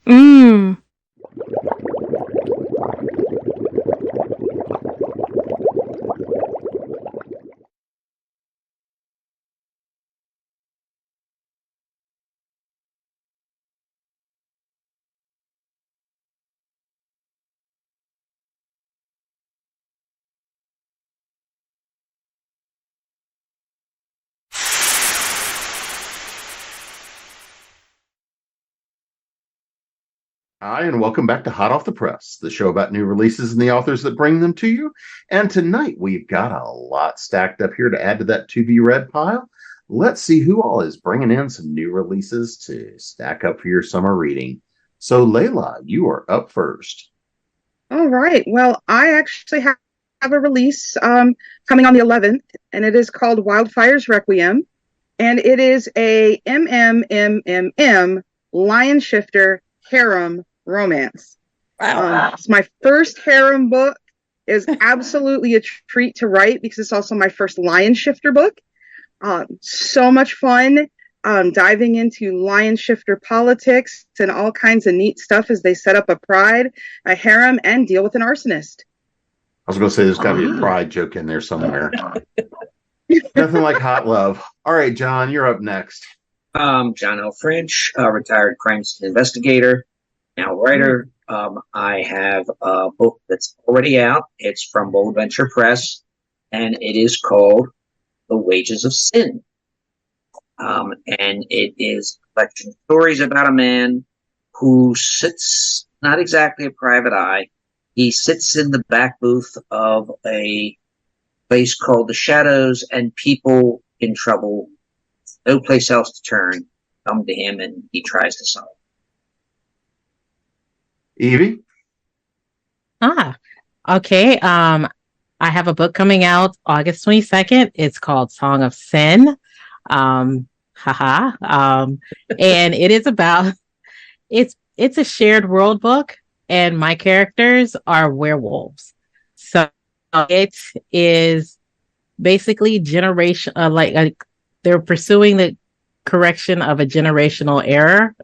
Mmm. Hi, and welcome back to Hot Off the Press, the show about new releases and the authors that bring them to you. And tonight we've got a lot stacked up here to add to that to be read pile. Let's see who all is bringing in some new releases to stack up for your summer reading. So, Layla, you are up first. All right. Well, I actually have a release coming on the 11th, and it is called Wildfire's Requiem. And it is a MMMMM Lion Shifter harem romance. Wow. It's my first harem book. Is absolutely a treat to write because it's also my first Lion Shifter book. So much fun diving into Lion Shifter politics and all kinds of neat stuff as they set up a pride, a harem, and deal with an arsonist. I was going to say there's got to be a pride joke in there somewhere. Nothing like hot love. All right, John, you're up next. John L. French, retired crime scene investigator, now writer. I have a book that's already out. It's from Bold Venture Press, and it is called The Wages of Sin. And it is a collection of stories about a man who sits, not exactly a private eye, he sits in the back booth of a place called The Shadows, and people in trouble, no place else to turn, come to him, and he tries to solve. Evie? Okay. I have a book coming out August 22nd. It's called Song of Sin. And it is about, it's a shared world book, and my characters are werewolves. So it is basically generation, they're pursuing the correction of a generational error,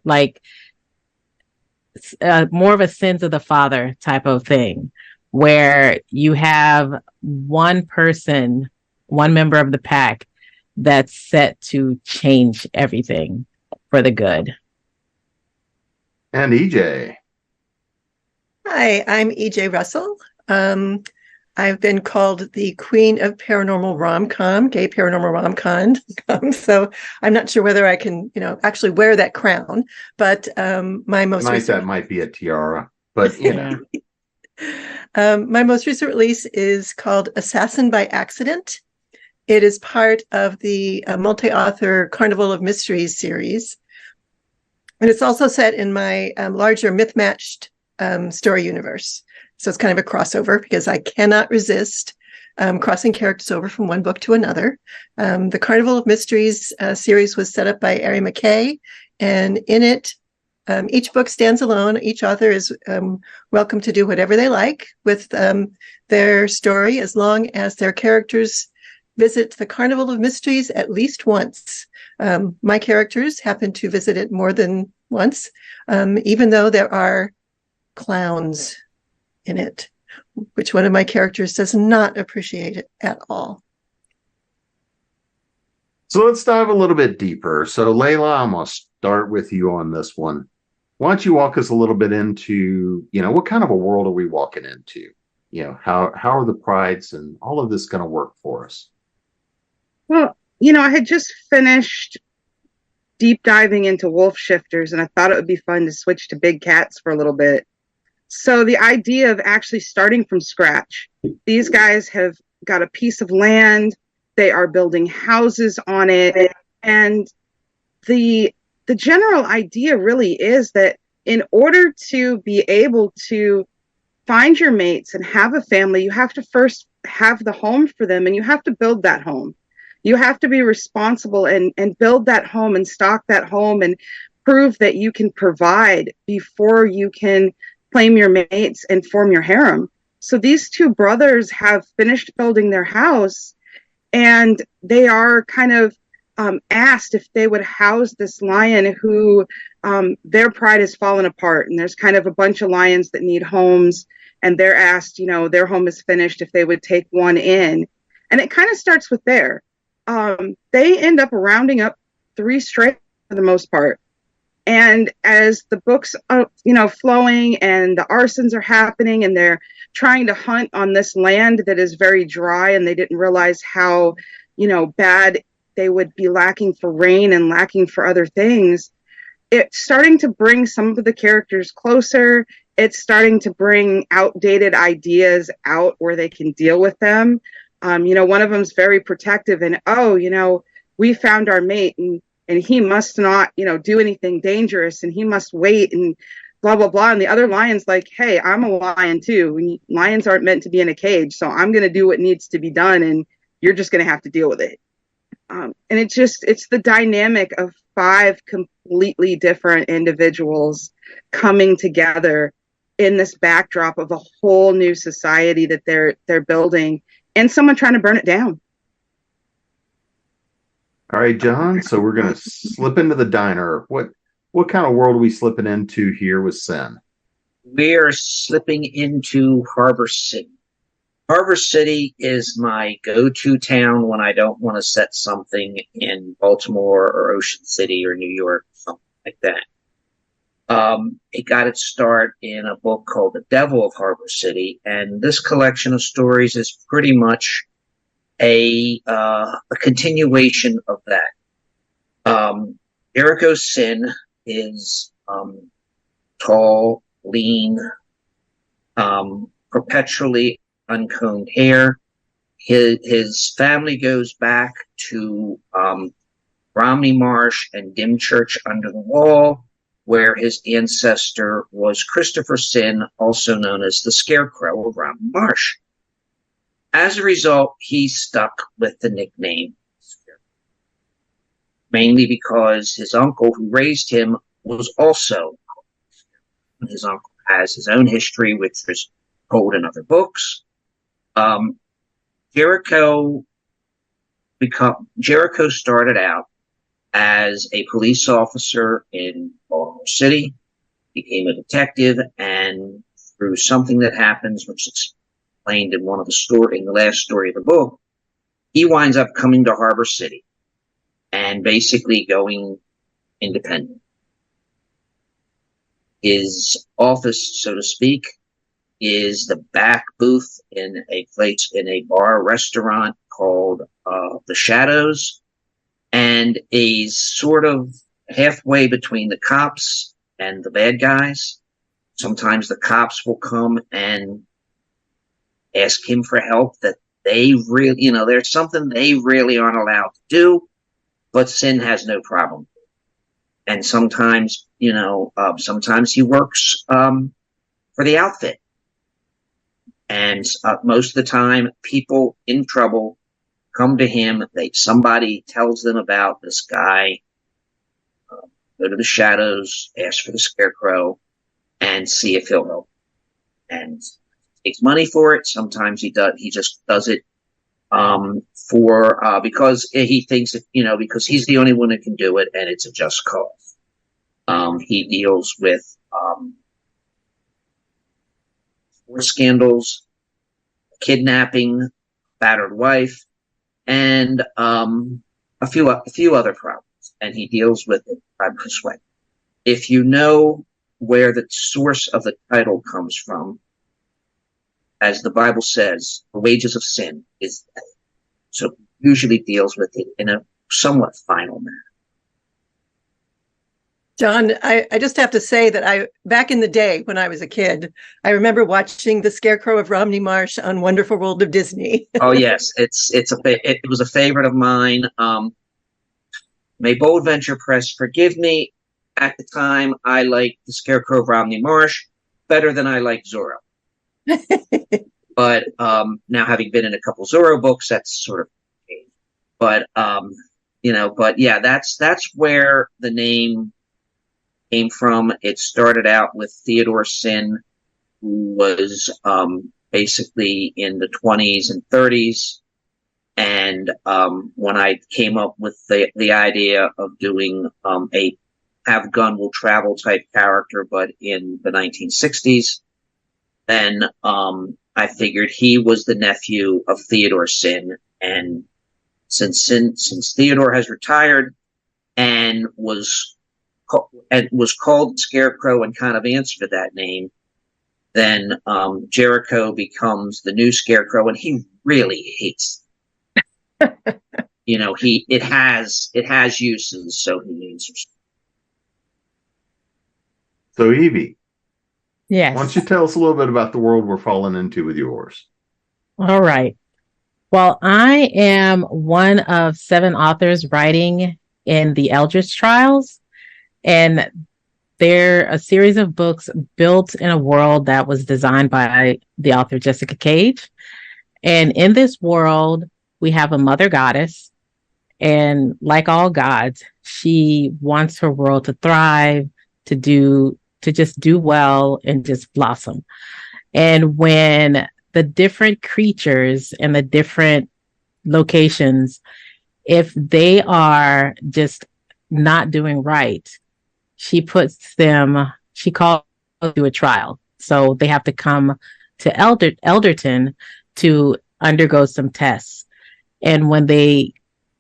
more of a sins of the father type of thing, where you have one person, one member of the pack that's set to change everything for the good. And EJ. Hi, I'm EJ Russell. I've been called the Queen of Paranormal Rom-Com, gay paranormal rom-com. So I'm not sure whether I can, actually wear that crown. But my most recent... that might be a tiara, but my most recent release is called Assassin by Accident. It is part of the multi-author Carnival of Mysteries series, and it's also set in my larger myth-matched story universe. So it's kind of a crossover because I cannot resist crossing characters over from one book to another. The Carnival of Mysteries series was set up by Ari McKay, and in it, each book stands alone. Each author is welcome to do whatever they like with their story, as long as their characters visit the Carnival of Mysteries at least once. My characters happen to visit it more than once, even though there are clowns in it, which one of my characters does not appreciate it at all. So let's dive a little bit deeper. So Layla, I'm going to start with you on this one. Why don't you walk us a little bit into, what kind of a world are we walking into? How are the prides and all of this going to work for us? Well, I had just finished deep diving into wolf shifters, and I thought it would be fun to switch to big cats for a little bit. So the idea of actually starting from scratch, these guys have got a piece of land, they are building houses on it, and the general idea really is that in order to be able to find your mates and have a family, you have to first have the home for them, and you have to build that home. You have to be responsible and build that home and stock that home and prove that you can provide before you can claim your mates and form your harem. So these two brothers have finished building their house, and they are kind of asked if they would house this lion who their pride has fallen apart. And there's kind of a bunch of lions that need homes, and they're asked, their home is finished, if they would take one in. And it kind of starts with there. They end up rounding up 3 strays for the most part. And as the book's, flowing and the arsons are happening and they're trying to hunt on this land that is very dry, and they didn't realize how, bad they would be lacking for rain and lacking for other things, it's starting to bring some of the characters closer. It's starting to bring outdated ideas out where they can deal with them. One of them's very protective and, we found our mate and he must not, do anything dangerous, and he must wait and blah, blah, blah. And the other lion's like, hey, I'm a lion too. And lions aren't meant to be in a cage. So I'm going to do what needs to be done, and you're just going to have to deal with it. And it's the dynamic of 5 completely different individuals coming together in this backdrop of a whole new society that they're building, and someone trying to burn it down. All right, John. So we're going to slip into the diner. What kind of world are we slipping into here with Sin? We're slipping into Harbor City. Harbor City is my go-to town when I don't want to set something in Baltimore or Ocean City or New York, something like that. It got its start in a book called The Devil of Harbor City, and this collection of stories is pretty much a continuation of that. Jericho's Sin is tall, lean, perpetually uncombed hair. His family goes back to Romney Marsh and Dymchurch under the Wall, where his ancestor was Christopher Sin, also known as the Scarecrow of Romney Marsh. As a result, he stuck with the nickname Scarecrow, mainly because his uncle who raised him was also Scarecrow. His uncle has his own history, which was told in other books. Jericho started out as a police officer in Baltimore City, became a detective, and through something that happens, which is explained in the last story of the book, he winds up coming to Harbor City and basically going independent. His office, so to speak, is the back booth in a bar restaurant called The Shadows, and is sort of halfway between the cops and the bad guys. Sometimes the cops will come and ask him for help that they really, there's something they really aren't allowed to do, but Sin has no problem. And sometimes, sometimes he works for the outfit. And most of the time, people in trouble come to him. Somebody tells them about this guy. Go to the Shadows, ask for the Scarecrow, and see if he'll help. And takes money for it. Sometimes he just does it because he thinks that, because he's the only one who can do it, and it's a just cause. He deals with sports scandals, kidnapping, battered wife, and a few other problems. And he deals with it by this way. If you know where the source of the title comes from, as the Bible says, the wages of sin is death. So he usually deals with it in a somewhat final manner. John, I just have to say that back in the day when I was a kid, I remember watching The Scarecrow of Romney Marsh on Wonderful World of Disney. Oh yes, it was a favorite of mine. May Bold Venture Press forgive me. At the time, I liked The Scarecrow of Romney Marsh better than I liked Zorro. But now, having been in a couple Zorro books, that's sort of changed. But but yeah, that's where the name came from. It started out with Theodore Sin, who was basically in the 20s and 30s. And when I came up with the idea of doing a have gun will travel type character, but in the 1960s, then I figured he was the nephew of Theodore Sin. And since Theodore has retired and was called Scarecrow and kind of answered to that name, then Jericho becomes the new Scarecrow, and he really hates. It has uses, so he answers. So Evie, Yes. why don't you tell us a little bit about the world we're falling into with yours? All right. Well, I am one of 7 authors writing in the Eldritch Trials, and they're a series of books built in a world that was designed by the author Jessica Cage. And in this world, we have a mother goddess, and like all gods, she wants her world to thrive, to just do well and just blossom. And when the different creatures and the different locations, if they are just not doing right, she calls to a trial. So they have to come to Elderton to undergo some tests. And when they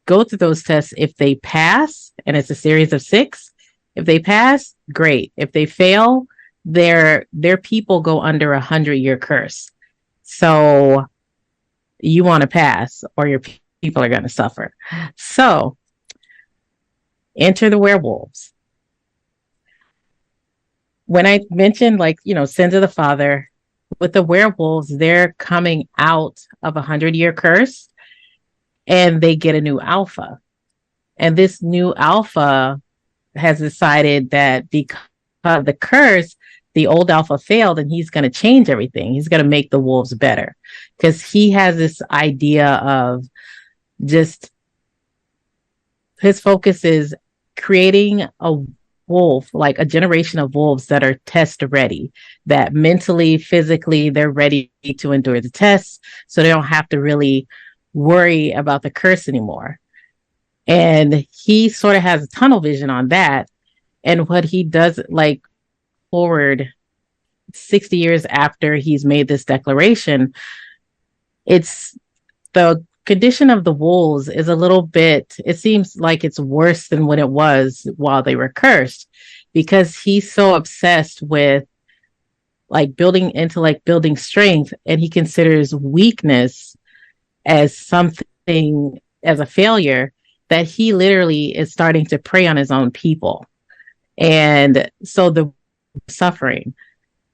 go through those tests, if they pass, and it's a series of 6, if they pass, great. If they fail, their people go under 100-year curse. So you want to pass, or your people are going to suffer. So enter the werewolves. When I mentioned, sins of the father, with the werewolves, they're coming out of 100-year curse, and they get a new alpha. And this new alpha has decided that because of the curse, the old alpha failed, and he's going to change everything. He's going to make the wolves better, because he has this idea of just, his focus is creating a wolf, like a generation of wolves that are test ready, that mentally, physically, they're ready to endure the tests, so they don't have to really worry about the curse anymore. And he sort of has a tunnel vision on that. And what he does, forward 60 years after he's made this declaration, it's the condition of the wolves is a little bit, it seems like it's worse than what it was while they were cursed, because he's so obsessed with building intellect, building strength, and he considers weakness as something, as a failure, that he literally is starting to prey on his own people. And so the suffering,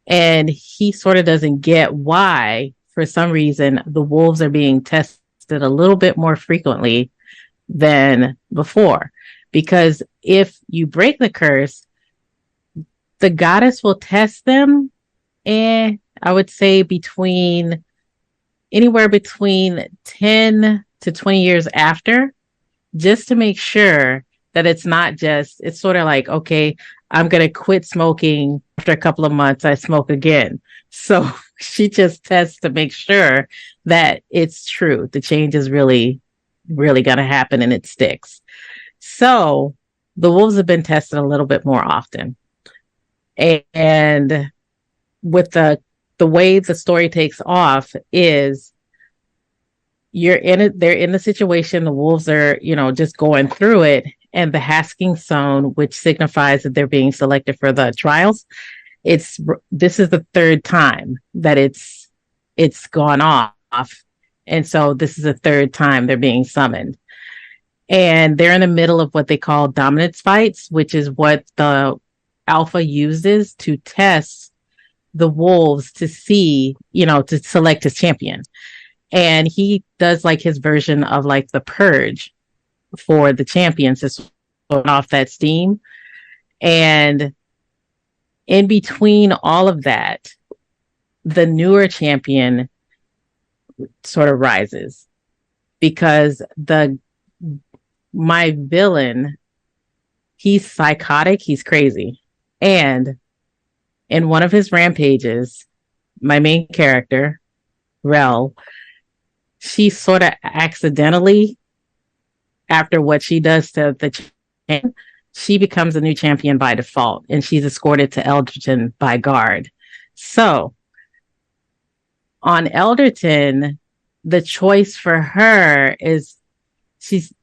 and he sort of doesn't get why, for some reason, the wolves are being tested a little bit more frequently than before. Because if you break the curse, the goddess will test them, and I would say anywhere between 10 to 20 years after, just to make sure that it's not just, it's sort of like, okay, I'm going to quit smoking. After a couple of months, I smoke again. So she just tests to make sure that it's true. The change is really, really going to happen, and it sticks. So the wolves have been tested a little bit more often. And with the way the story takes off is, they're in the situation, the wolves are, just going through it, and the hasking sound, which signifies that they're being selected for the trials, this is the 3rd time that it's gone off. And so this is the 3rd time they're being summoned. And they're in the middle of what they call dominance fights, which is what the alpha uses to test the wolves to see, to select his champion. And he does his version of the purge for the champions to sort off that steam. And in between all of that, the newer champion sort of rises, because my villain, he's psychotic, he's crazy. And in one of his rampages, my main character, Rel, she sort of accidentally, after what she does to the champion, she becomes a new champion by default, and she's escorted to Elderton by guard. So on Elderton, the choice for her is is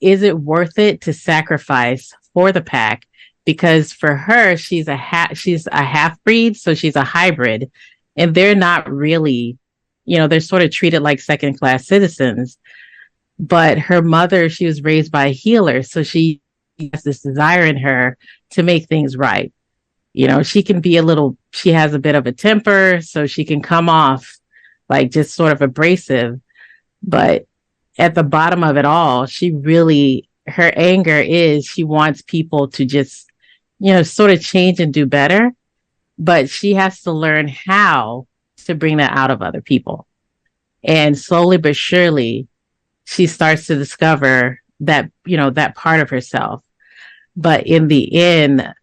it worth it to sacrifice for the pack? Because for her, she's a half breed, so she's a hybrid, and they're not really, they're sort of treated like second class citizens. But her mother, she was raised by a healer, so she has this desire in her to make things right. She can be she has a bit of a temper, so she can come off like just sort of abrasive. But at the bottom of it all, her anger is she wants people to just, sort of change and do better. But she has to learn how to bring that out of other people. And slowly but surely, she starts to discover that, that part of herself. But in the end,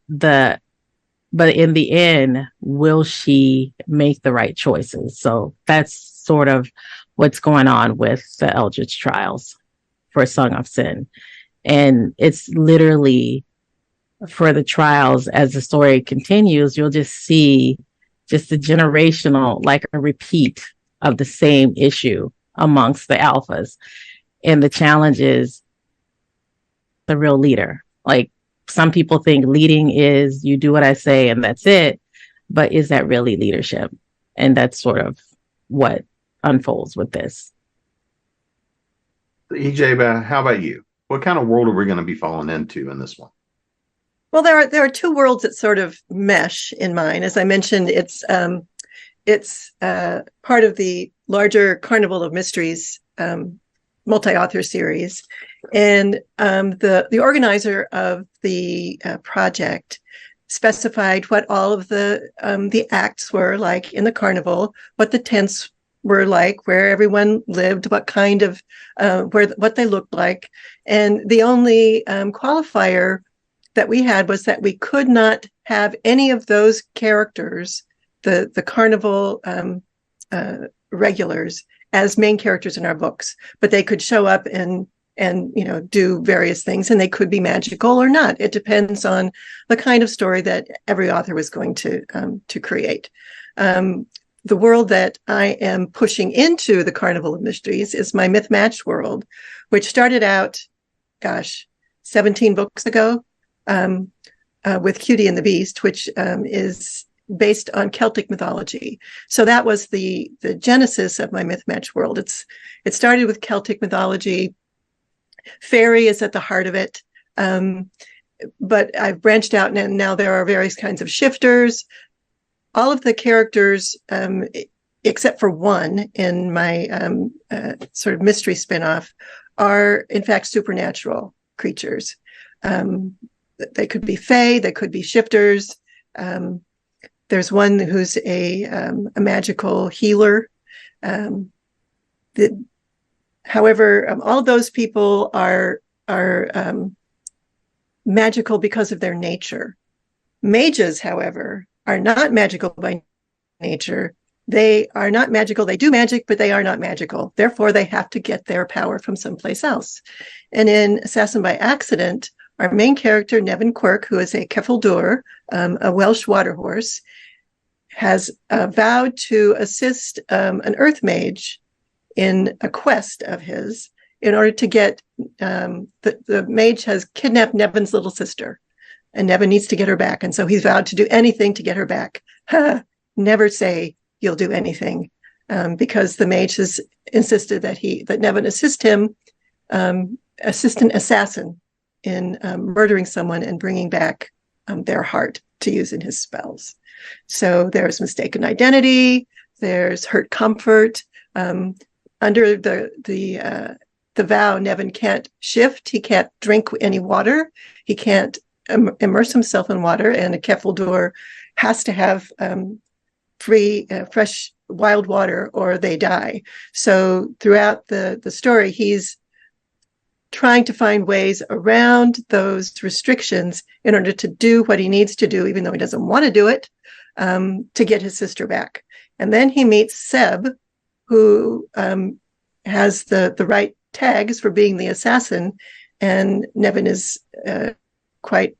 will she make the right choices? So that's sort of what's going on with the Eldritch trials for Song of Sin. And it's literally for the trials, as the story continues, you'll just see just a generational, like a repeat of the same issue amongst the alphas. And the challenge is the real leader. Like, some people think leading is you do what I say and that's it. But is that really leadership? And that's sort of what unfolds with this. EJ, how about you? What kind of world are we going to be falling into in this one? Well, there are two worlds that sort of mesh in mine. As I mentioned, it's part of the larger Carnival of Mysteries multi-author series, and the organizer of the project specified what all of the acts were like in the carnival, what the tents were like, where everyone lived, what kind of what they looked like, and the only qualifier that we had was that we could not have any of those characters, the carnival regulars, as main characters in our books, but they could show up and do various things, and they could be magical or not. It depends on the kind of story that every author was going to create. The world that I am pushing into the Carnival of Mysteries is my Myth Match world, which started out, 17 books ago, with Cutie and the Beast, which is based on Celtic mythology. So that was the genesis of my Myth Match world. It started with Celtic mythology. Fairy is at the heart of it. But I've branched out, and now there are various kinds of shifters. All of the characters, except for one in my sort of mystery spinoff, are in fact supernatural creatures. They could be fae, they could be shifters. There's one who's a magical healer. However, all those people are magical because of their nature. Mages, however, are not magical by nature. They are not magical. They do magic, but they are not magical. Therefore, they have to get their power from someplace else. And in Assassin by Accident, our main character, Nevin Quirk, who is a Keffeldur, a Welsh water horse, has vowed to assist an earth mage in a quest of his in order to get, the mage has kidnapped Nevin's little sister, and Nevin needs to get her back. And so he's vowed to do anything to get her back. Never say you'll do anything, because the mage has insisted that Nevin assist him, assist an assassin in murdering someone and bringing back their heart to use in his spells. So there's mistaken identity, there's hurt comfort. Under the vow, Nevin can't shift, he can't drink any water, he can't immerse himself in water, and a Keffeldur has to have fresh wild water or they die. So throughout the story, he's trying to find ways around those restrictions in order to do what he needs to do, even though he doesn't want to do it, to get his sister back. And then he meets Seb, who has the right tags for being the assassin, and Nevin is quite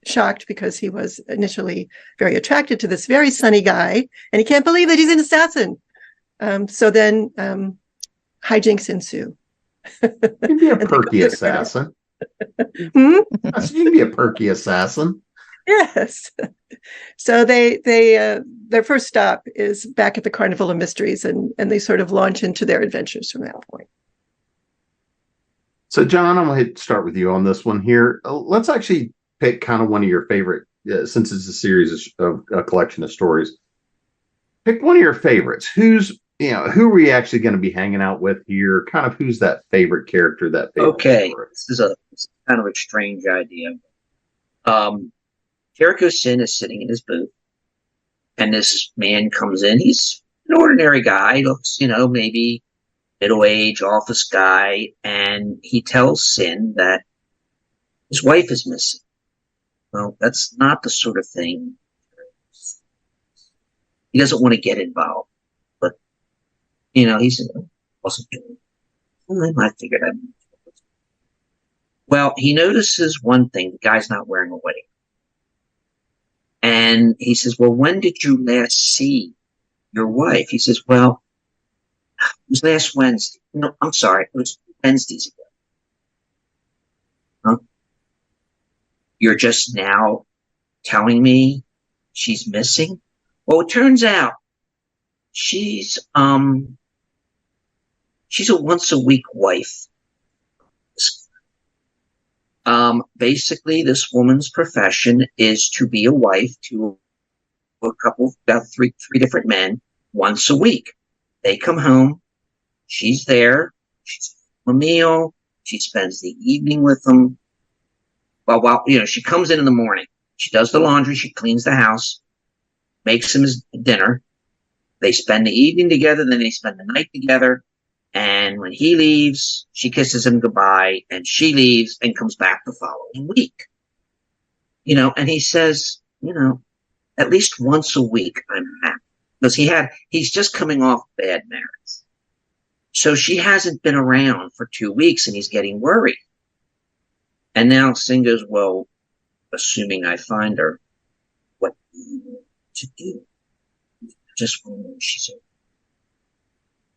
shocked because he was initially very attracted to this very sunny guy, and he can't believe that he's an assassin. So then hijinks ensue. You can be a perky assassin. Hmm? You can be a perky assassin. Yes. So their first stop is back at the Carnival of Mysteries, and they sort of launch into their adventures from that point. So, John, I'm going to start with you on this one here. Let's actually pick kind of one of your favorite, since it's a series of a collection of stories. Pick one of your favorites. Who are we actually going to be hanging out with here? Kind of who's that favorite character? That favorite story? This is kind of a strange idea. Jericho Sin is sitting in his booth, and this man comes in. He's an ordinary guy. Looks, maybe middle-aged office guy, and he tells Sin that his wife is missing. Well, that's not the sort of thing. He doesn't want to get involved, but he's also doing. I figured I'd. Well, he notices one thing: the guy's not wearing a wedding, and he says, "Well, when did you last see your wife?" He says, "Well, it was last Wednesday. No, I'm sorry, it was Wednesdays ago." Huh? You're just now telling me she's missing? Well, it turns out she's a once a week wife. Basically, this woman's profession is to be a wife to a couple, about three different men once a week. They come home, she's there, she's a meal, she spends the evening with them. While she comes in the morning, she does the laundry, she cleans the house, makes him his dinner. They spend the evening together, then they spend the night together. And when he leaves, she kisses him goodbye, and she leaves and comes back the following week. And he says, at least once a week I'm happy. Because he's just coming off bad marriage. So she hasn't been around for 2 weeks, and he's getting worried. And now Sin goes, well, assuming I find her, what do you want to do? Just want to know she's okay.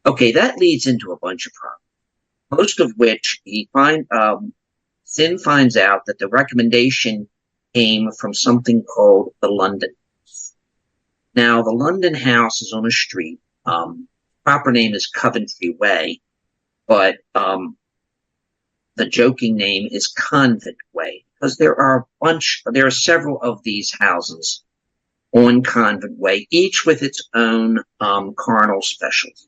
Okay, that leads into a bunch of problems, most of which Sin finds out that the recommendation came from something called the London House. Now, the London House is on a street. Proper name is Coventry Way, but the joking name is Convent Way, because there are several of these houses on Convent Way, each with its own carnal specialty.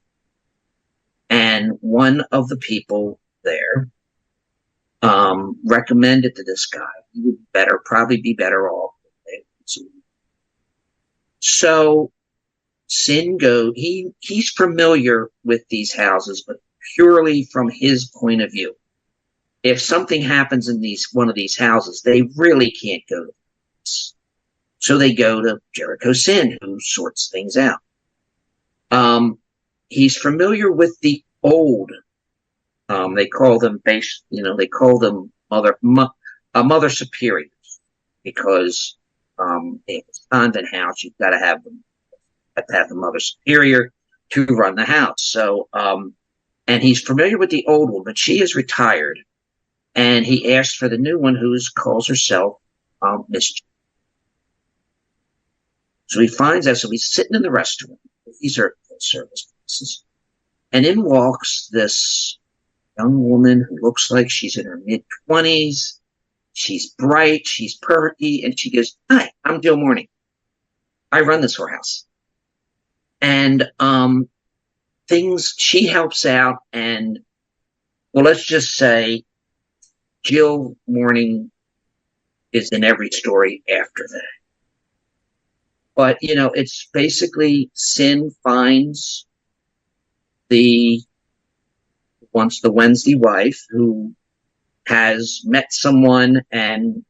And one of the people there recommended to this guy he would probably be better off. So Sin he's familiar with these houses, but purely from his point of view. If something happens in one of these houses, they really can't go to this. So they go to Jericho Sin, who sorts things out. He's familiar with the old. They call them mother superiors, because if it's convent house, you've got to have the mother superior to run the house. So, and he's familiar with the old one, but she is retired, and he asks for the new one, who calls herself Miss. So he finds out. So he's sitting in the restaurant. These are service places. And in walks this young woman who looks like she's in her mid-20s. She's bright, she's perky, and she goes, "Hi, I'm Jill Morning. I run this whorehouse." And she helps out, and well, let's just say Jill Morning is in every story after that. But, it's basically Sin finds the Wednesday wife who has met someone and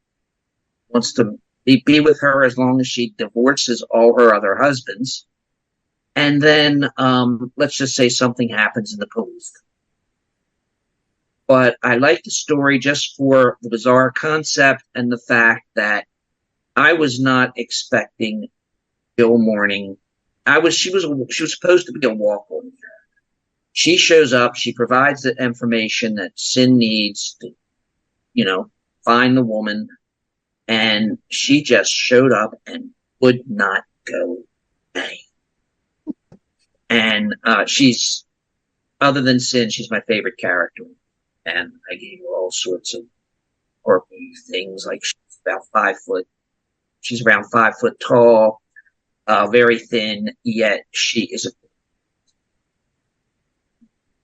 wants to be with her as long as she divorces all her other husbands. And then let's just say something happens in the police. But I like the story just for the bizarre concept and the fact that I was not expecting Jill Morning. She was supposed to be a walk-on. She shows up, she provides the information that Sin needs to, find the woman, and she just showed up and would not go away. And she's, other than Sin, she's my favorite character. And I gave her all sorts of quirky things, like she's around 5 foot tall, very thin, yet she is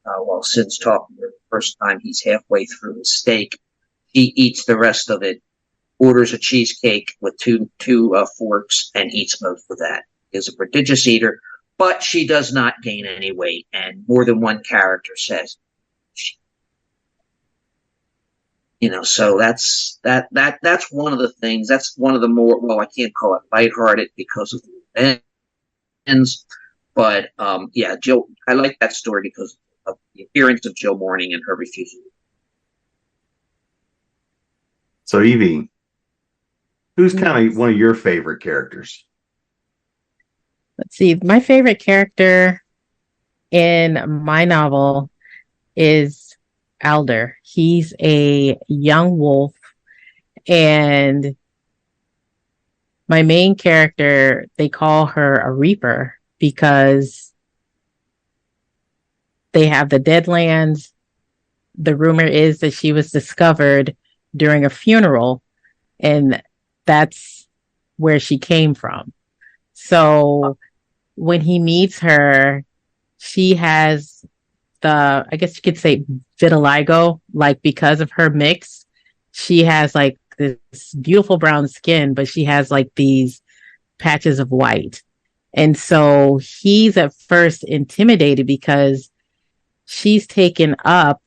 while Sin's talking to her the first time, he's halfway through his steak. He eats the rest of it, orders a cheesecake with two forks, and eats most of that. Is a prodigious eater, but she does not gain any weight, and more than one character says, so that's one of the things. That's one of the more, well, I can't call it lighthearted because of the ends, but Jill. I like that story because of the appearance of Jill Morning and her refusal. So, Evie, who's kind of one of your favorite characters? Let's see. My favorite character in my novel is Alder. He's a young wolf, and my main character, they call her a Reaper because they have the Deadlands. The rumor is that she was discovered during a funeral, and that's where she came from. So when he meets her, she has I guess you could say vitiligo, like because of her mix. She has like this beautiful brown skin, but she has like these patches of white. And so he's at first intimidated because she's taken up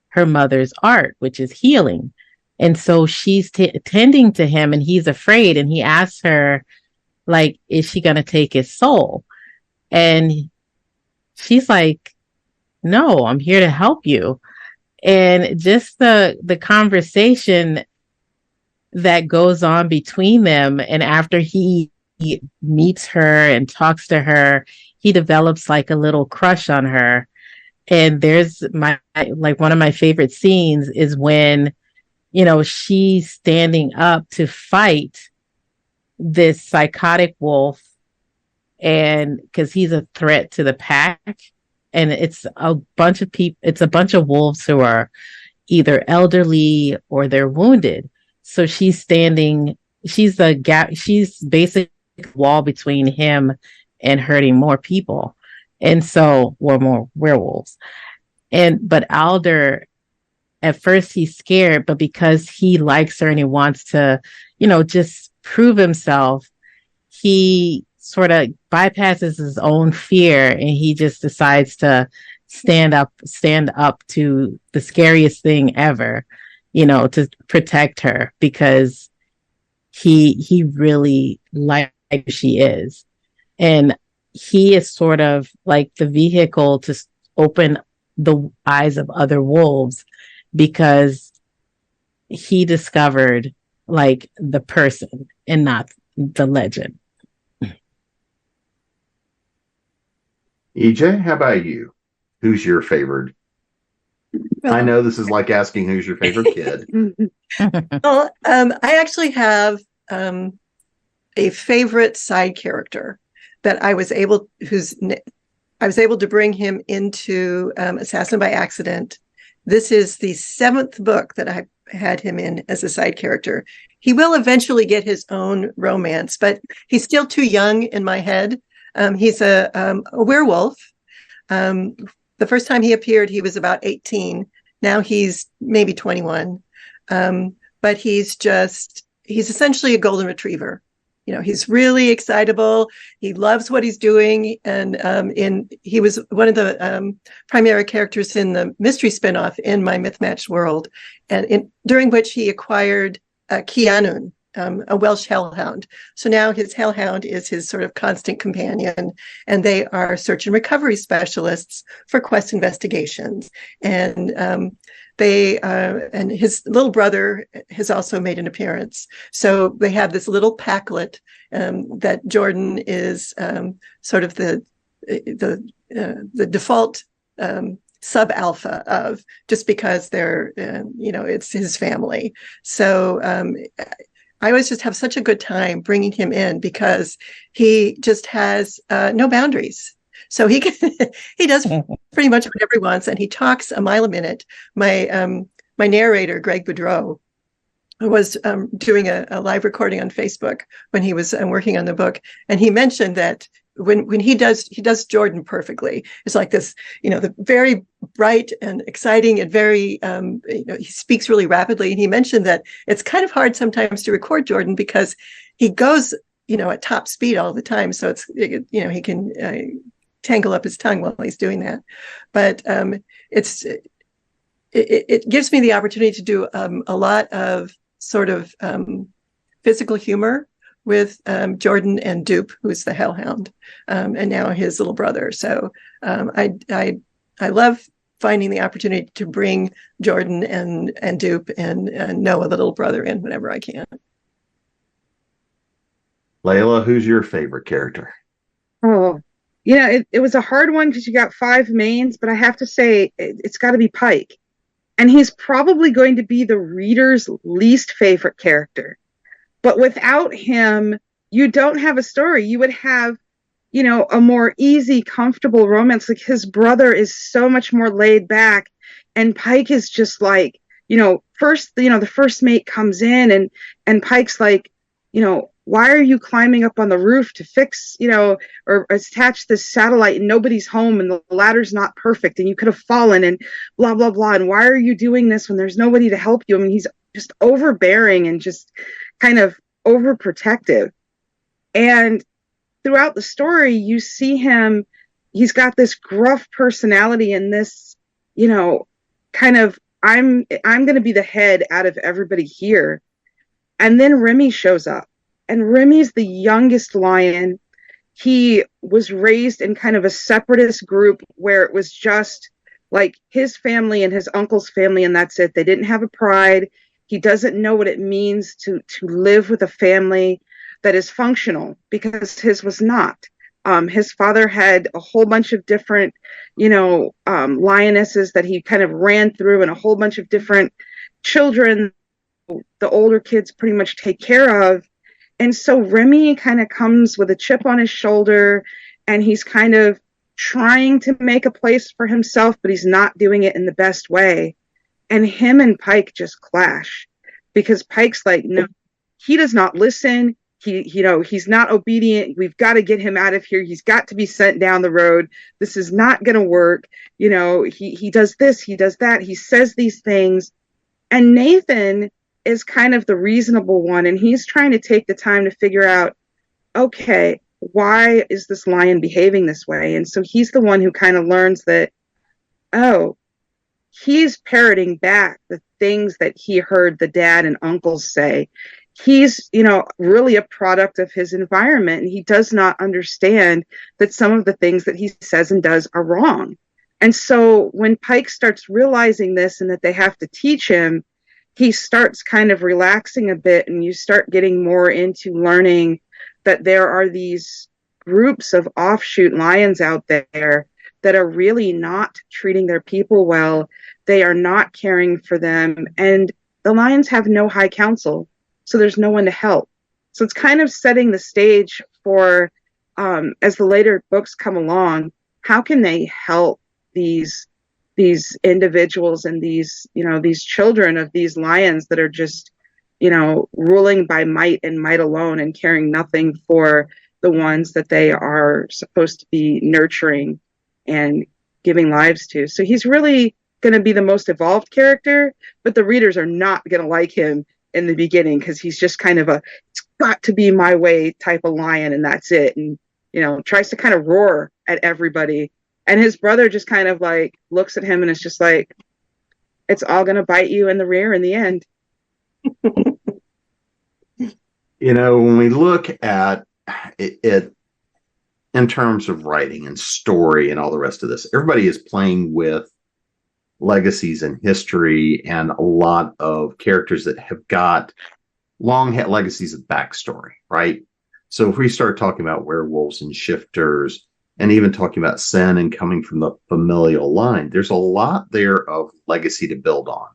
her mother's art, which is healing. And so she's tending to him, and he's afraid. And he asks her, like, is she going to take his soul? And she's like, no, I'm here to help you. And just the conversation that goes on between them. And after he meets her and talks to her, he develops like a little crush on her. And there's one of my favorite scenes is when, she's standing up to fight this psychotic wolf, and because he's a threat to the pack. And it's a bunch of people, it's a bunch of wolves who are either elderly or they're wounded. So she's the gap, she's basically the wall between him and hurting more people. And so, or more werewolves. But Alder, at first he's scared, but because he likes her and he wants to, just prove himself, he sort of bypasses his own fear, and he just decides to stand up to the scariest thing ever, to protect her, because he really likes who she is. And he is sort of like the vehicle to open the eyes of other wolves, because he discovered like the person and not the legend. EJ, how about you? Who's your favorite? I know this is like asking who's your favorite kid. Well, I actually have a favorite side character that I was able to bring him into Assassin by Accident. This is the 7th book that I had him in as a side character. He will eventually get his own romance, but he's still too young in my head. He's a werewolf. The first time he appeared, he was about 18. Now he's maybe 21. But he's essentially a golden retriever. He's really excitable. He loves what he's doing. And he was one of the primary characters in the mystery spinoff in my Myth Match world, and during which he acquired Kianun, a Welsh hellhound. So now his hellhound is his sort of constant companion, and they are search and recovery specialists for quest investigations. And and his little brother has also made an appearance. So they have this little packlet that Jordan is sort of the default sub alpha of, just because they're it's his family. So I always just have such a good time bringing him in, because he just has no boundaries. So he does pretty much whatever he wants, and he talks a mile a minute. My narrator, Greg Boudreau, was doing a live recording on Facebook when he was working on the book, and he mentioned that when he does Jordan perfectly. It's like this, the very bright and exciting and very, he speaks really rapidly. And he mentioned that it's kind of hard sometimes to record Jordan because he goes, at top speed all the time. So he can tangle up his tongue while he's doing that. But it gives me the opportunity to do a lot of sort of physical humor with Jordan and Dupe, who's the hellhound, and now his little brother. So I love finding the opportunity to bring Jordan and Dupe and Noah, the little brother, in whenever I can. Layla, who's your favorite character? Oh, it was a hard one because you got 5 mains, but I have to say it's got to be Pike. And he's probably going to be the reader's least favorite character. But without him, you don't have a story. You would have, a more easy, comfortable romance. Like, his brother is so much more laid back, and Pike is just like, first, the first mate comes in, and Pike's like, why are you climbing up on the roof to fix, or attach this satellite, and nobody's home, and the ladder's not perfect, and you could have fallen, and blah, blah, blah. And why are you doing this when there's nobody to help you? I mean, he's just overbearing and just kind of overprotective. And throughout the story, you see him, he's got this gruff personality and this, kind of, I'm going to be the head out of everybody here. And then Remy shows up, and Remy's the youngest lion. He was raised in kind of a separatist group where it was just like his family and his uncle's family, and that's it. They didn't have a pride. He doesn't know what it means to live with a family that is functional, because his was not. His father had a whole bunch of different, lionesses that he kind of ran through, and a whole bunch of different children the older kids pretty much take care of. And so Remy kind of comes with a chip on his shoulder, and he's kind of trying to make a place for himself, but he's not doing it in the best way. And him and Pike just clash, because Pike's like, no, he does not listen. He's not obedient. We've got to get him out of here. He's got to be sent down the road. This is not going to work. He does this, he does that. He says these things. And Nathan is kind of the reasonable one. And he's trying to take the time to figure out, okay, why is this lion behaving this way? And so he's the one who kind of learns that, oh, he's parroting back the things that he heard the dad and uncles say. He's, really a product of his environment, and he does not understand that some of the things that he says and does are wrong. And so when Pike starts realizing this and that they have to teach him, he starts kind of relaxing a bit, and you start getting more into learning that there are these groups of offshoot lions out there that are really not treating their people well. They are not caring for them, and the lions have no high council, so there's no one to help. So it's kind of setting the stage for, as the later books come along, how can they help these individuals and these children of these lions that are just, ruling by might and might alone and caring nothing for the ones that they are supposed to be nurturing and giving lives to. So he's really going to be the most evolved character, but the readers are not going to like him in the beginning, because he's just kind of it's got to be my way type of lion, and that's it. And, tries to kind of roar at everybody. And his brother just kind of like looks at him and is just like, it's all going to bite you in the rear in the end. When we look at it in terms of writing and story and all the rest of this, everybody is playing with legacies and history and a lot of characters that have got long legacies of backstory, right? So if we start talking about werewolves and shifters and even talking about sin and coming from the familial line, there's a lot there of legacy to build on.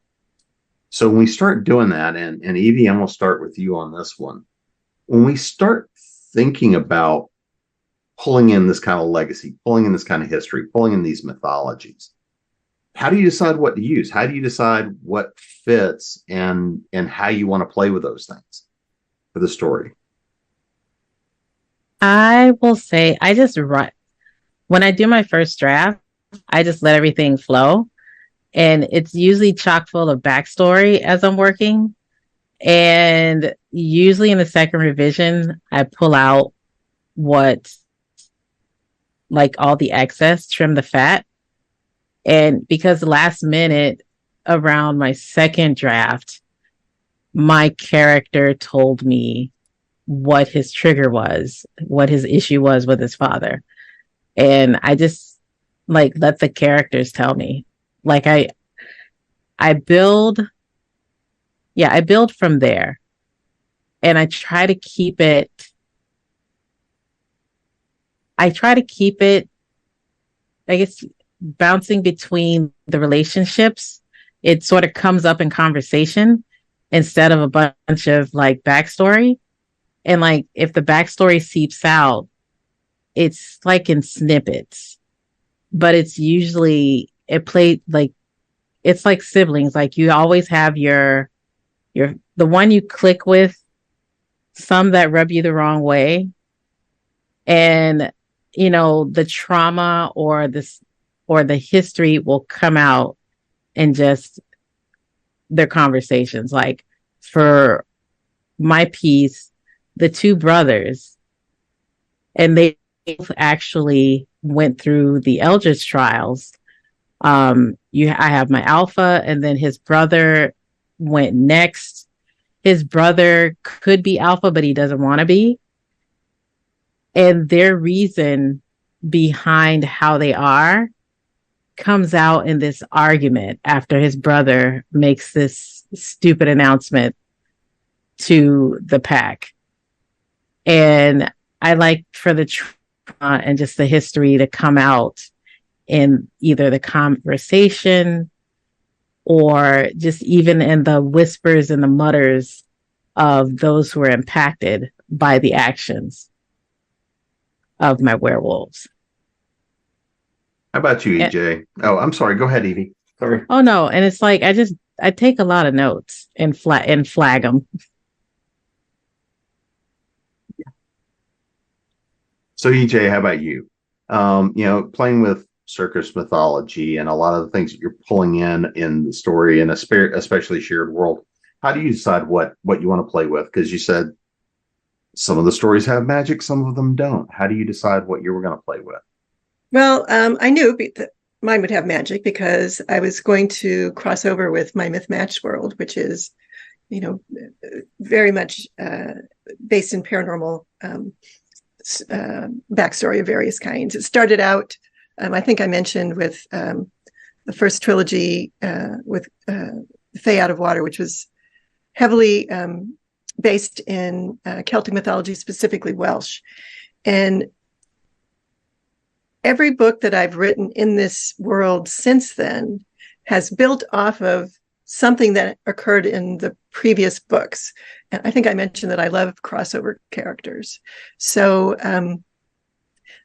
So when we start doing that, and Evie, I'm going to start with you on this one. When we start thinking about pulling in this kind of legacy, pulling in this kind of history, pulling in these mythologies, how do you decide what to use? How do you decide what fits and how you want to play with those things for the story? I will say I just write when I do my first draft, I just let everything flow. And it's usually chock full of backstory as I'm working. And usually in the second revision, I pull out what, like all the excess, trim the fat. And because last minute around my second draft, my character told me what his trigger was, what his issue was with his father. And I just like let the characters tell me. Like I build, yeah, I build from there. And I try to keep it, I guess, bouncing between the relationships. It sort of comes up in conversation instead of a bunch of like backstory. And like if the backstory seeps out, it's like in snippets, but it's usually it played like it's like siblings. Like you always have the one you click with, some that rub you the wrong way, and the trauma or the history will come out in just their conversations. Like for my piece, the two brothers, and they actually went through the Eldritch trials. I have my alpha, and then his brother went next. His brother could be alpha, but he doesn't want to be. And their reason behind how they are comes out in this argument after his brother makes this stupid announcement to the pack. And I like for the trauma and just the history to come out in either the conversation or just even in the whispers and the mutters of those who are impacted by the actions of my werewolves. How about you, EJ? Oh, I'm sorry. Go ahead, Evie. Sorry. Oh no, and it's like I take a lot of notes and flag them. So EJ, how about you? Playing with circus mythology and a lot of the things that you're pulling in the story and especially shared world. How do you decide what you want to play with? Because you said some of the stories have magic, some of them don't. How do you decide what you were going to play with? Well, I knew that mine would have magic because I was going to cross over with my Myth Match world, which is, very much based in paranormal backstory of various kinds. It started out, I think I mentioned with the first trilogy with Fae Out of Water, which was heavily based in Celtic mythology, specifically Welsh. And every book that I've written in this world since then has built off of something that occurred in the previous books. And I think I mentioned that I love crossover characters. So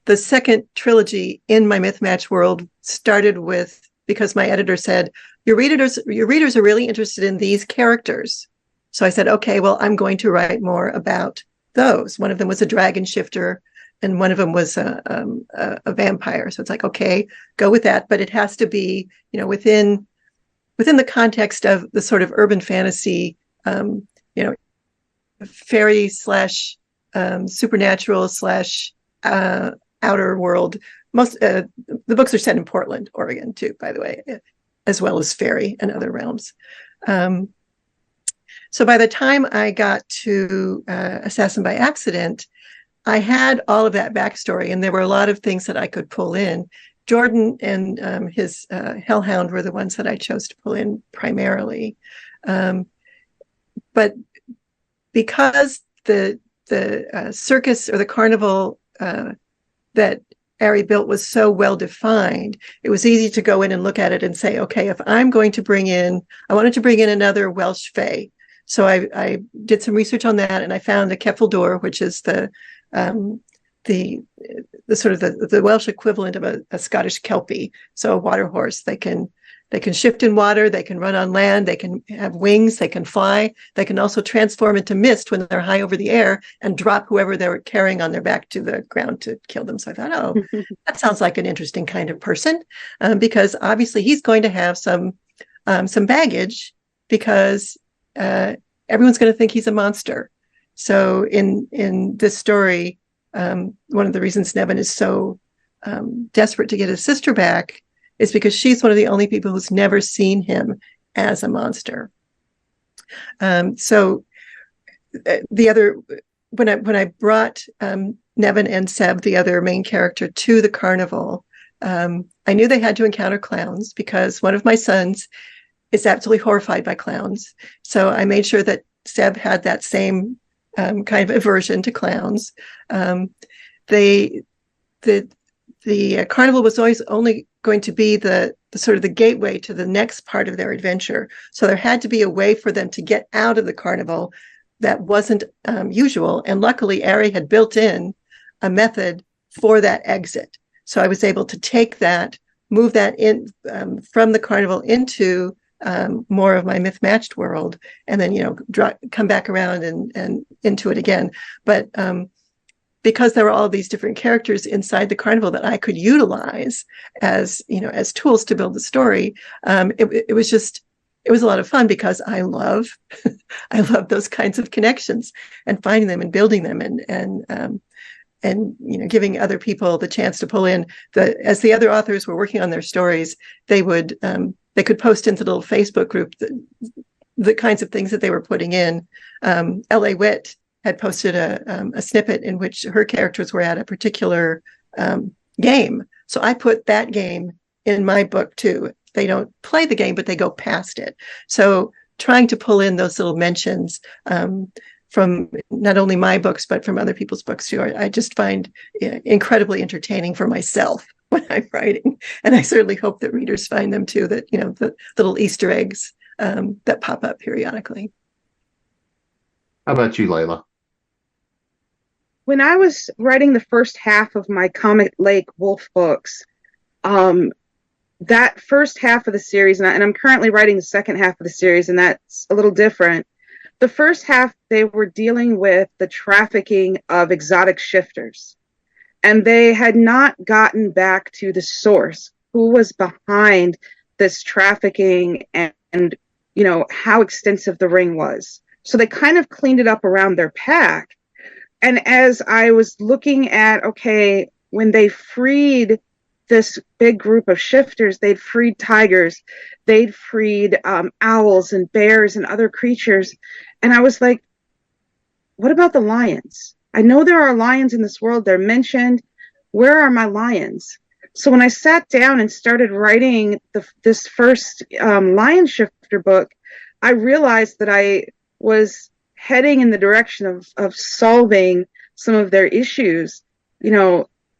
the second trilogy in my Myth Match world started with, because my editor said, your readers are really interested in these characters. So I said, okay, well, I'm going to write more about those. One of them was a dragon shifter, and one of them was a vampire. So it's like, okay, go with that. But it has to be, within the context of the sort of urban fantasy, fairy / supernatural / outer world. Most the books are set in Portland, Oregon, too, by the way, as well as fairy and other realms. So by the time I got to Assassin by Accident, I had all of that backstory, and there were a lot of things that I could pull in. Jordan and his Hellhound were the ones that I chose to pull in primarily. But because the circus or the carnival that Ari built was so well defined, it was easy to go in and look at it and say, okay, if I'm going to I wanted to bring in another Welsh Fae. So I did some research on that, and I found a Keffaldor, which is the sort of the Welsh equivalent of a Scottish Kelpie. So a water horse. They can shift in water, they can run on land, they can have wings, they can fly, they can also transform into mist when they're high over the air and drop whoever they're carrying on their back to the ground to kill them. So I thought, oh, that sounds like an interesting kind of person, because obviously he's going to have some baggage, because everyone's going to think he's a monster. So in this story, one of the reasons Nevin is so desperate to get his sister back is because she's one of the only people who's never seen him as a monster. So the other, when I brought Nevin and Seb, the other main character, to the carnival, I knew they had to encounter clowns, because one of my sons is absolutely horrified by clowns. So I made sure that Seb had that same kind of aversion to clowns. The carnival was always only going to be the sort of the gateway to the next part of their adventure. So there had to be a way for them to get out of the carnival that wasn't usual. And luckily, Ari had built in a method for that exit. So I was able to take that, move that in from the carnival into more of my myth-matched world, and then come back around and into it again. But because there were all these different characters inside the carnival that I could utilize as tools to build the story, it was a lot of fun, because I love those kinds of connections and finding them and building them and giving other people the chance to pull in. As the other authors were working on their stories, they could post into the little Facebook group the kinds of things that they were putting in. L.A. Witt had posted a snippet in which her characters were at a particular game. So I put that game in my book too. They don't play the game, but they go past it. So trying to pull in those little mentions from not only my books, but from other people's books too, I just find incredibly entertaining for myself when I'm writing. And I certainly hope that readers find them too, that, the little Easter eggs that pop up periodically. How about you, Layla? When I was writing the first half of my Comet Lake Wolf books, that first half of the series, and I'm currently writing the second half of the series, and that's a little different. The first half, they were dealing with the trafficking of exotic shifters, and they had not gotten back to the source, who was behind this trafficking and how extensive the ring was. So they kind of cleaned it up around their pack. And as I was looking at, okay, when they freed this big group of shifters, they'd freed tigers, they'd freed owls and bears and other creatures. And I was like, what about the lions? I know there are lions in this world. They're mentioned. Where are my lions? So when I sat down and started writing this first lion shifter book, I realized that I was heading in the direction of solving some of their issues.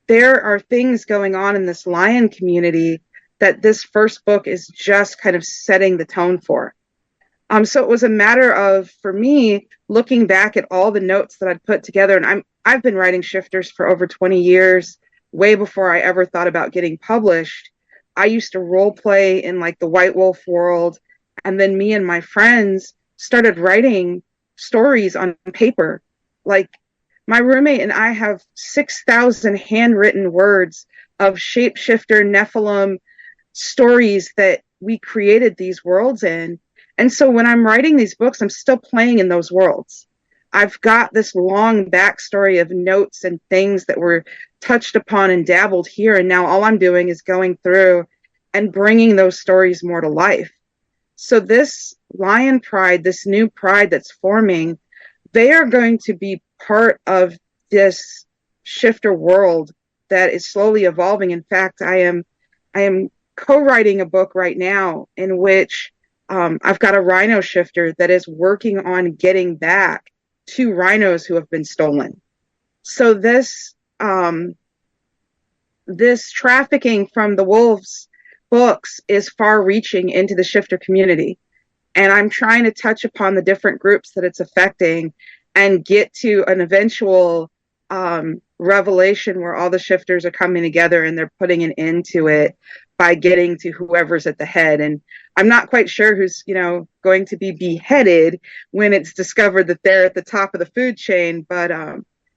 There are things going on in this lion community that this first book is just kind of setting the tone for. So it was a matter of, for me, looking back at all the notes that I'd put together, and I've been writing shifters for over 20 years, way before I ever thought about getting published. I used to role play in like the White Wolf world, and then me and my friends started writing stories on paper. Like, my roommate and I have 6,000 handwritten words of shapeshifter Nephilim stories that we created these worlds in. And so when I'm writing these books, I'm still playing in those worlds. I've got this long backstory of notes and things that were touched upon and dabbled here. And now all I'm doing is going through and bringing those stories more to life. So this lion pride, this new pride that's forming, they are going to be part of this shifter world that is slowly evolving. In fact, I am co-writing a book right now in which I've got a rhino shifter that is working on getting back two rhinos who have been stolen. So this trafficking from the wolves books is far reaching into the shifter community, and I'm trying to touch upon the different groups that it's affecting and get to an eventual revelation where all the shifters are coming together and they're putting an end to it by getting to whoever's at the head. And I'm not quite sure who's, going to be beheaded when it's discovered that they're at the top of the food chain, but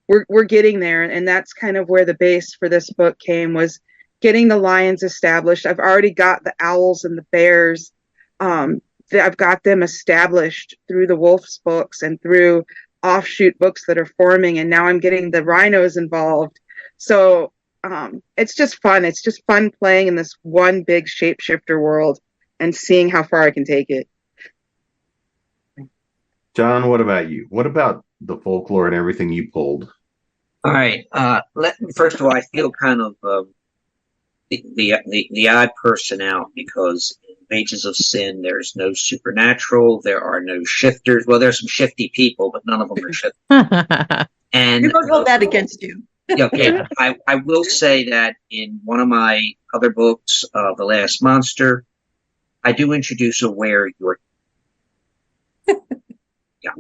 we're getting there. And that's kind of where the base for this book came, was getting the lions established. I've already got the owls and the bears. I've got them established through the wolves books and through offshoot books that are forming, and now I'm getting the rhinos involved. So it's just fun. It's just fun playing in this one big shapeshifter world and seeing how far I can take it. John, what about you? What about the folklore and everything you pulled? All right. First of all, I feel kind of the odd person out, because in Wages of Sin, there's no supernatural. There are no shifters. Well, there's some shifty people, but none of them are shifters. And We won't hold that against you. okay, I will say that in one of my other books, The Last Monster, I do introduce a where you're. Yeah.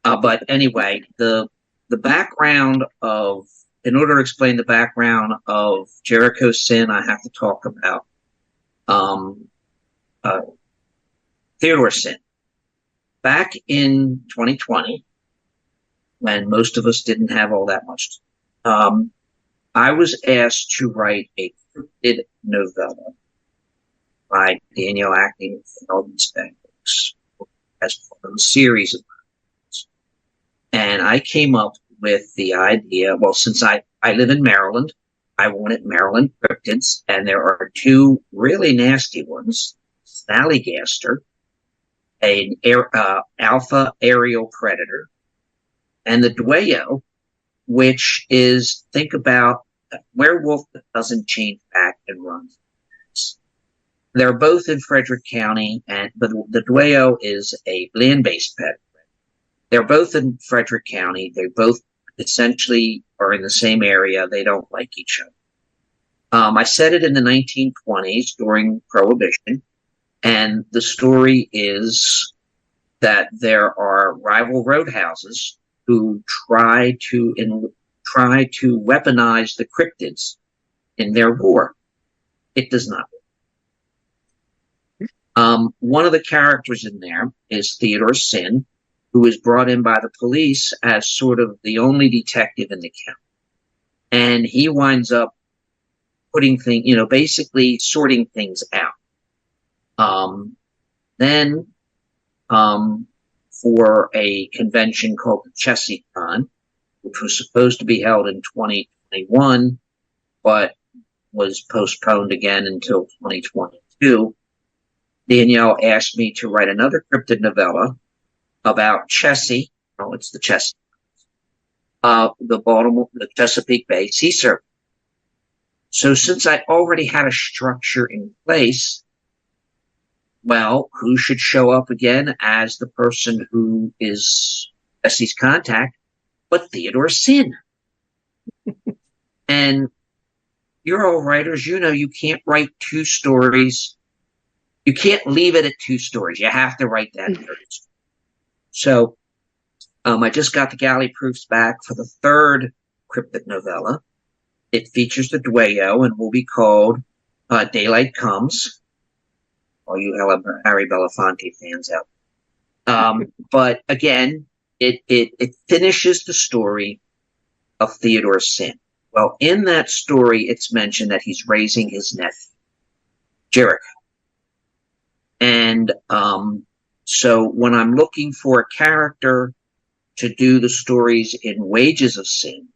But anyway, the background of, in order to explain the background of Jericho's Sin, I have to talk about Theodore's Sin. Back in 2020, when most of us didn't have all that much, I was asked to write a cryptid novella by Danielle Acting and all these books as part of a series of books. And I came up with the idea, well, since I live in Maryland, I wanted Maryland cryptids, and there are two really nasty ones: Snallygaster, an alpha aerial predator, and the Dueyo, which is, think about a werewolf that doesn't change back and runs. They're both in Frederick County, and the Dueyo is a land-based pet. They're both in Frederick County. They both essentially are in the same area. They don't like each other. I set it in the 1920s during Prohibition, and the story is that there are rival roadhouses who try to weaponize the cryptids in their war. It does not work. One of the characters in there is Theodore's Sin, who is brought in by the police as sort of the only detective in the county. And he winds up putting things, basically sorting things out. Then for a convention called the ChessieCon, which was supposed to be held in 2021, but was postponed again until 2022, Danielle asked me to write another cryptid novella about Chessie. Oh, it's the Chessie. The Chesapeake Bay sea serpent. So since I already had a structure in place, well, who should show up again as the person who is Chessie's contact but Theodore's Sin? And you're all writers, you can't write two stories. You can't leave it at two stories. You have to write that third story. So I just got the galley proofs back for the third cryptid novella. It features the Dueyo and will be called Daylight Comes. All you Harry Belafonte fans out. But again, it finishes the story of Theodore's Sin. Well, in that story, it's mentioned that he's raising his nephew, Jericho. And so when I'm looking for a character to do the stories in Wages of Sin,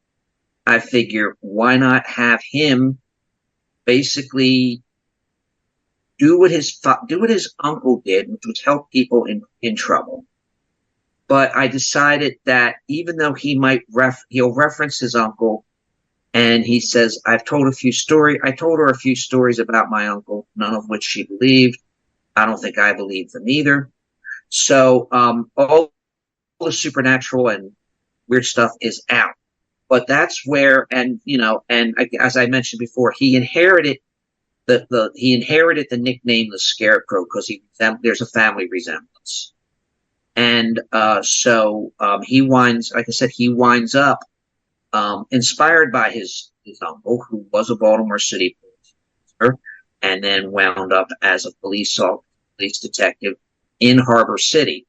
I figure, why not have him basically do what his uncle did, which was help people in trouble. But I decided that even though he'll reference his uncle, and he says, I told her a few stories about my uncle, none of which she believed. I don't think I believed them either. So all the supernatural and weird stuff is out. But that's where, as I mentioned before, he inherited the nickname the Scarecrow because there's a family resemblance. And so he winds up inspired by his uncle, who was a Baltimore City police officer, and then wound up as a police detective in Harbor City.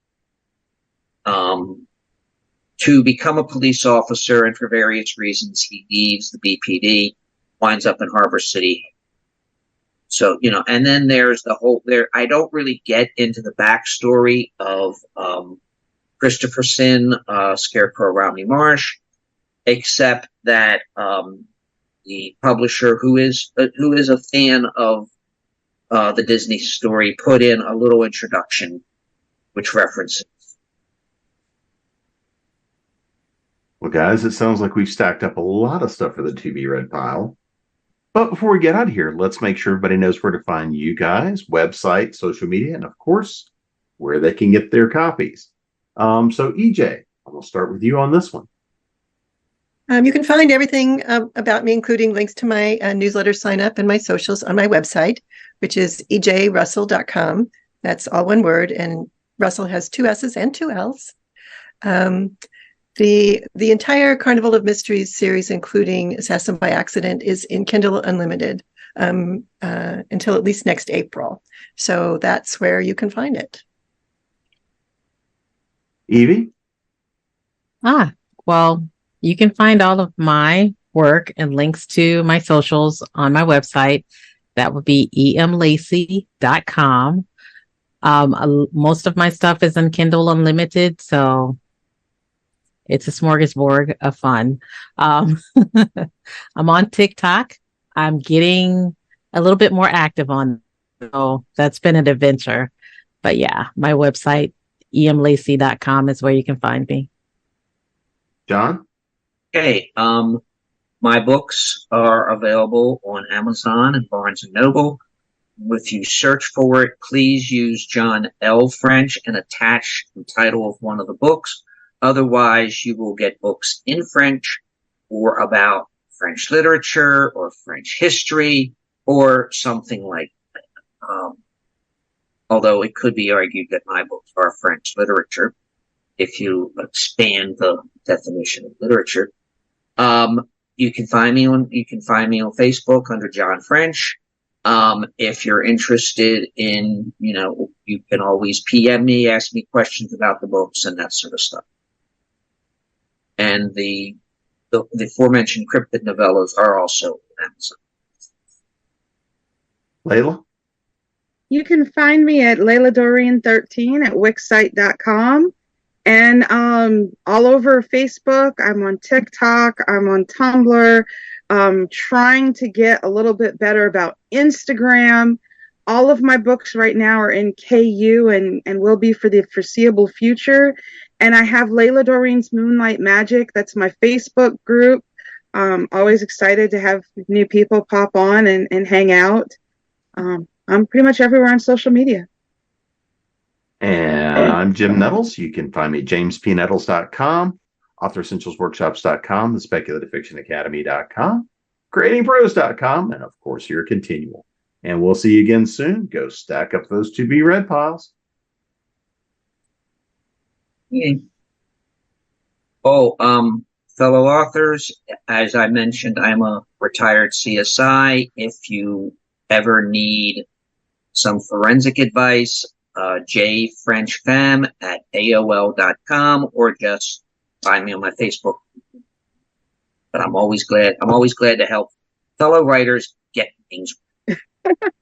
To become a police officer, and for various reasons, he leaves the BPD, winds up in Harbor City. So, and then there's I don't really get into the backstory of Christopher Sin, Scarecrow Romney Marsh, except that the publisher, who is a fan of the Disney story, put in a little introduction which references. Well, guys, it sounds like we've stacked up a lot of stuff for the To Be Read pile. But before we get out of here, let's make sure everybody knows where to find you guys, website, social media, and of course, where they can get their copies. So EJ, I'm going to start with you on this one. You can find everything about me, including links to my newsletter sign up and my socials on my website, which is ejrussell.com. That's all one word, and Russell has 2 S's and 2 L's. The entire Carnival of Mysteries series, including Assassin by Accident, is in Kindle Unlimited until at least next April. So that's where you can find it. Evie? Well, you can find all of my work and links to my socials on my website. That would be emlacey.com. Most of my stuff is in Kindle Unlimited, so it's a smorgasbord of fun. I'm on TikTok. I'm getting a little bit more active on, so that's been an adventure. But yeah, my website, emlacey.com, is where you can find me. John? Okay. My books are available on Amazon and Barnes & Noble. If you search for it, please use John L. French and attach the title of one of the books. Otherwise, you will get books in French or about French literature or French history or something like that. Although it could be argued that my books are French literature, if you expand the definition of literature. You can find me on Facebook under John French. If you're interested in, you can always PM me, ask me questions about the books and that sort of stuff. And the aforementioned cryptid novellas are also on Amazon. Layla? You can find me at Layla Dorine 13 at wixsite.com. And all over Facebook. I'm on TikTok. I'm on Tumblr. Trying to get a little bit better about Instagram. All of my books right now are in KU and will be for the foreseeable future. And I have Layla Dorine's Moonlight Magic. That's my Facebook group. Always excited to have new people pop on and hang out. I'm pretty much everywhere on social media. And I'm Jim Nettles. You can find me at jamespnettles.com, authoressentialsworkshops.com, the speculative-fiction-academy.com, creatingprose.com, and of course your ConTinual. And we'll see you again soon. Go stack up those To Be Read piles. Yeah. Fellow authors, as I mentioned, I'm a retired CSI. If you ever need some forensic advice, jfrenchfam@aol.com, or just find me on my Facebook. But I'm always glad to help fellow writers get things.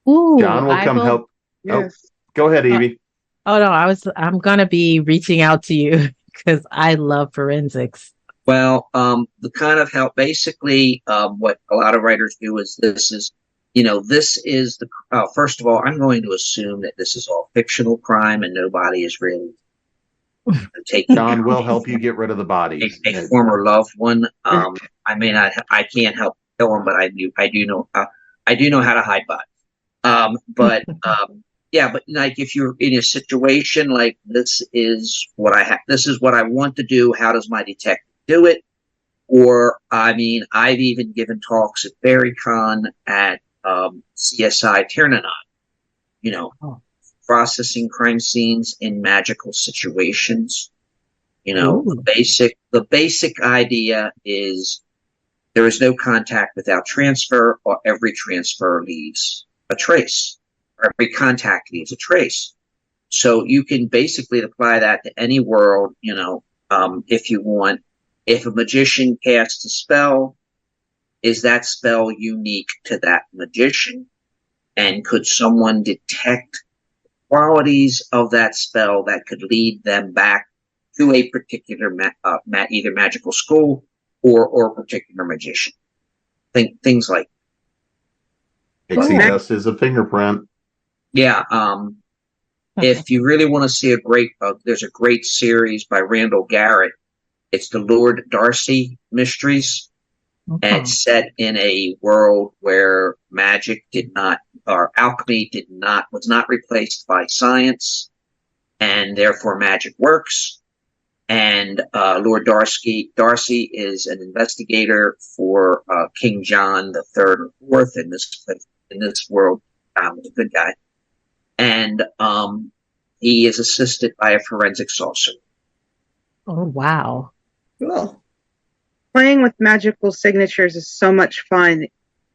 Ooh, John will come help. Yes. Oh, go ahead, Evie. Oh no, I'm gonna be reaching out to you because I love forensics. Well, the kind of help, basically, what a lot of writers do is this is the first of all, I'm going to assume that this is all fictional crime and nobody is really taking John will help you get rid of the bodies. a former loved one. I can't help kill him, but I do know how to hide bodies. Yeah, but like if you're in a situation like this is what this is what I want to do. How does my detective do it? Or I've even given talks at BerryCon at CSI Tiernanon, processing crime scenes in magical situations. The basic idea is there is no contact without transfer, or every transfer leaves a trace, or every contact leaves a trace. So you can basically apply that to any world, if you want. If a magician casts a spell, is that spell unique to that magician? And could someone detect qualities of that spell that could lead them back to a particular either magical school or a particular magician? Things like Pixie dust is a fingerprint. Yeah. If you really want to see there's a great series by Randall Garrett. It's the Lord Darcy Mysteries. And it's set in a world where alchemy was not replaced by science, and therefore magic works. And Lord Darcy is an investigator for King John the Third or Fourth in this world. Was a good guy, and he is assisted by a forensic sorcerer. Oh, wow. Cool. Playing with magical signatures is so much fun.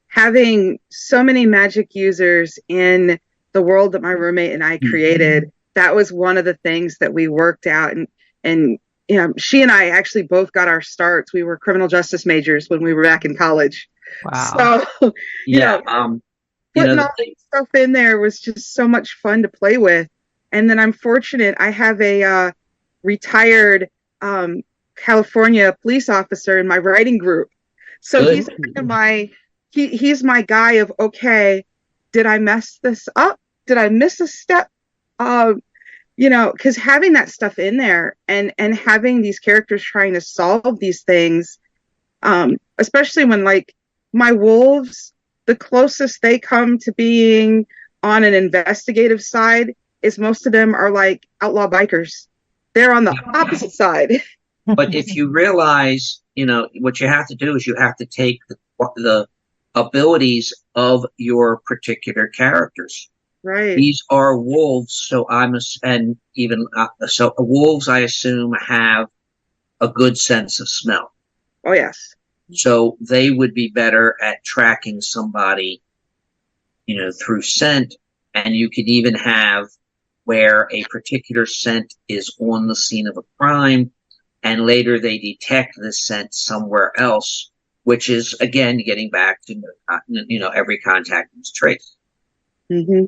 Having so many magic users in the world that my roommate and I created, that was one of the things that we worked out. And she and I actually both got our starts. We were criminal justice majors when we were back in college. Wow. So, putting all that stuff in there was just so much fun to play with. And then I'm fortunate, I have a retired California police officer in my writing group. So he's he's my guy of, okay, did I mess this up? Did I miss a step? Because having that stuff in there and having these characters trying to solve these things, especially when like my wolves, the closest they come to being on an investigative side is most of them are like outlaw bikers. They're on the opposite side. But if you realize, what you have to do is you have to take the abilities of your particular characters. Right. These are wolves, so wolves, I assume, have a good sense of smell. Oh yes. So they would be better at tracking somebody, through scent, and you could even have where a particular scent is on the scene of a crime, and later they detect the scent somewhere else, which is again getting back to every contact is trace. Mm-hmm.